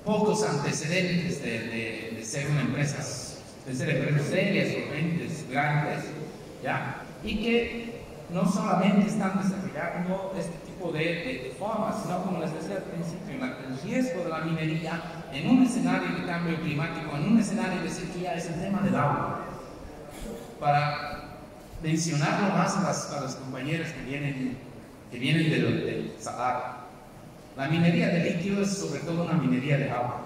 pocos antecedentes de ser una empresa, de ser empresas serias, potentes, grandes, ¿ya? Y que no solamente están desarrollando este tipo de formas, sino como les decía al principio, el riesgo de la minería en un escenario de cambio climático, en un escenario de sequía, es el tema del agua. Para mencionarlo más a las compañeras que vienen del Sahara, la minería de litio es sobre todo una minería de agua.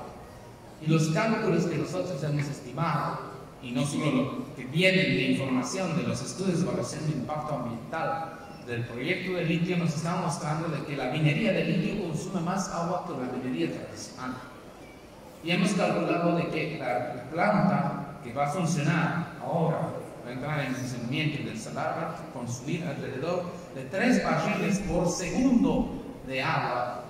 Y los cálculos que nosotros hemos estimado, y no solo lo que vienen de información de los estudios de evaluación de impacto ambiental del proyecto de litio, nos están mostrando de que la minería de litio consume más agua que la minería tradicional. Y hemos calculado de que la planta que va a funcionar ahora, va a entrar en funcionamiento del Salar, va a consumir alrededor de 3 barriles por segundo de agua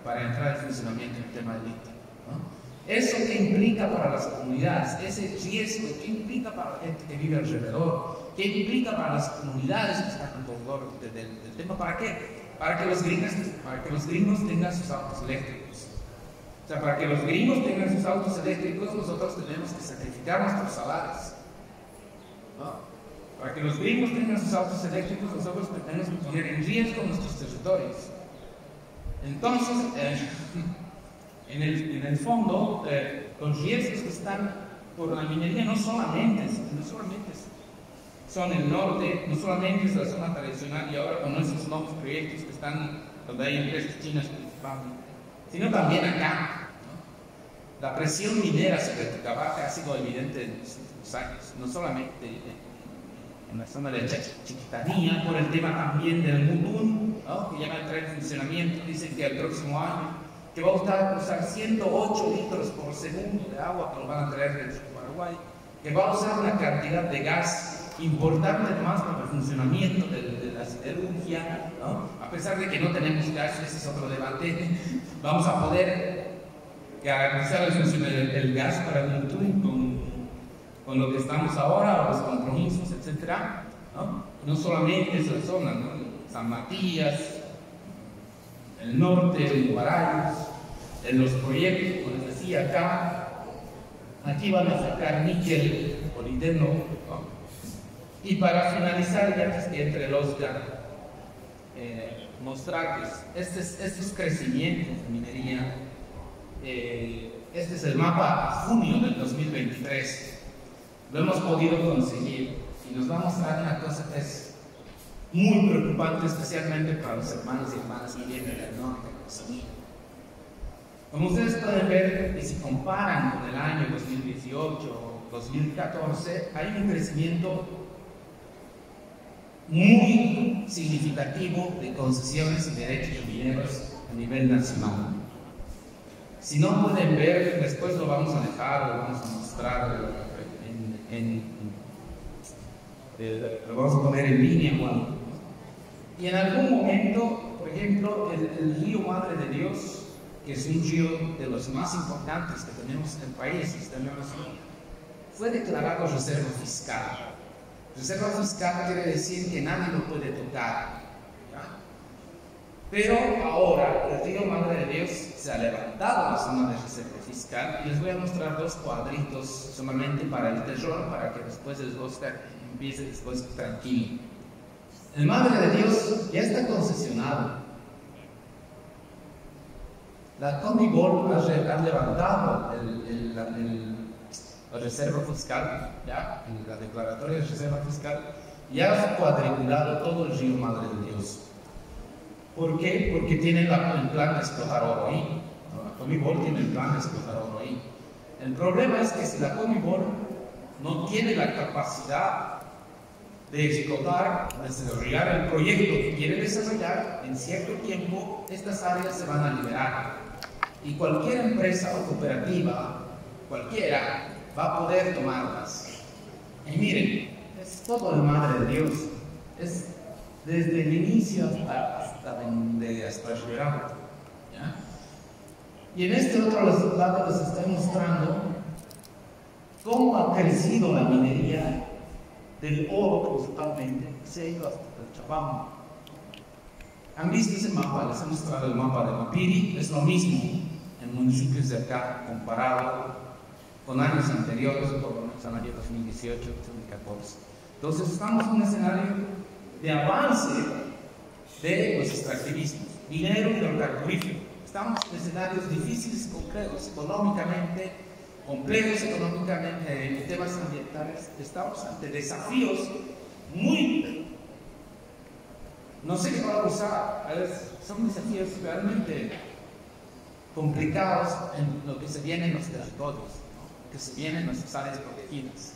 para entrar en funcionamiento el tema del litio, ¿no? ¿Eso qué implica para las comunidades? Ese riesgo, ¿qué implica para la gente que vive alrededor? ¿Qué implica para las comunidades que están alrededor del tema? ¿Para qué? Para que los gringos tengan sus autos eléctricos. O sea, para que los gringos tengan sus autos eléctricos, nosotros tenemos que sacrificar nuestros salarios, ¿no? Para que los gringos tengan sus autos eléctricos, nosotros tenemos que poner en riesgo nuestros territorios. Entonces, en el fondo, los riesgos que están por la minería no solamente son el norte, no solamente es la zona tradicional y ahora con nuestros nuevos proyectos que están donde hay empresas chinas participando, sino también acá, ¿no? La presión minera sobre Tucabaca ha sido evidente en los últimos años, no solamente en la zona de Chiquitanía, por el tema también del Mutún, ¿no? Que ya va a entrar en funcionamiento. Dicen que el próximo año que va a usar 108 litros por segundo de agua que lo van a traer desde Paraguay, que va a usar una cantidad de gas importante más para el funcionamiento de la siderurgia, ¿no? A pesar de que no tenemos gas, ese es otro debate, vamos a poder garantizar el funcionamiento del gas para el Mutún con lo que estamos ahora, los compromisos, etc., ¿no? No solamente esa zona, ¿no? San Matías, el norte, el Guarayos, en los proyectos, como les decía acá, aquí van a sacar níquel, molibdeno, ¿no? Y para finalizar, ya que entre los mostrarles estos crecimientos de minería. Este es el mapa a junio del 2023. Lo hemos podido conseguir y nos va a mostrar una cosa que es muy preocupante, especialmente para los hermanos y hermanas que vienen del norte. Como ustedes pueden ver, y si comparan con el año 2018 2014, hay un crecimiento muy significativo de concesiones y derechos mineros a nivel nacional. Si no pueden ver, después lo vamos a dejar, lo vamos a mostrar lo vamos a poner en línea, bueno. Y en algún momento, por ejemplo, el río Madre de Dios, que es un río de los más importantes que tenemos en el país, fue declarado reserva fiscal. Reserva fiscal quiere decir que nadie lo puede tocar, ¿ya? Pero ahora el río Madre de Dios se ha levantado la zona de reserva fiscal y les voy a mostrar dos cuadritos solamente para el terror, para que después el Oscar empiece después tranquilo. El Madre de Dios ya está concesionado. La Conmebol ha levantado la reserva fiscal, ¿ya? La declaratoria de reserva fiscal, ya ha cuadriculado todo el río Madre de Dios. ¿Por qué? Porque tiene el plan de explotar oro ahí. La Conmebol tiene el plan de explotar oro ahí. El problema es que si la Conmebol no tiene la capacidad de explotar, desarrollar el proyecto que quiere desarrollar, en cierto tiempo estas áreas se van a liberar. Y cualquier empresa o cooperativa, cualquiera, va a poder tomarlas. Y miren, es todo el Madre de Dios. Es desde el inicio hasta llegar. ¿Ya? Y en este otro lado les estoy mostrando cómo ha crecido la minería del oro principalmente, se ha ido hasta el Chabamba. Han visto ese mapa, les he mostrado el mapa de Mapiri, es lo mismo en municipios de acá comparado con años anteriores, por lo menos en el año 2018, 2014. Entonces estamos en un escenario de avance de los extractivismos, minero y hidrocarburífero. Estamos en escenarios difíciles, complejos económicamente, complejos económicamente en temas ambientales. Estamos ante desafíos muy... No sé qué va a usar, son desafíos realmente complicados en lo que se viene en los territorios, ¿no? Que se vienen en nuestras áreas protegidas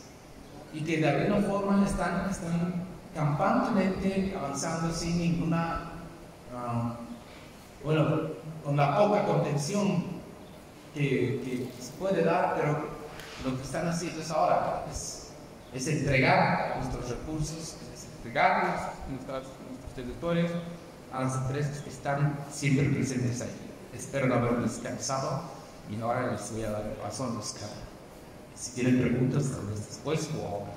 y que de alguna forma están campantemente avanzando sin ninguna, con la poca contención que se puede dar, pero lo que están haciendo es ahora es entregar nuestros recursos, es entregar nuestros territorios a las empresas que están siempre presentes ahí. Espero no haberles cansado y ahora les voy a dar el paso a los que si tienen preguntas tal vez después o ahora.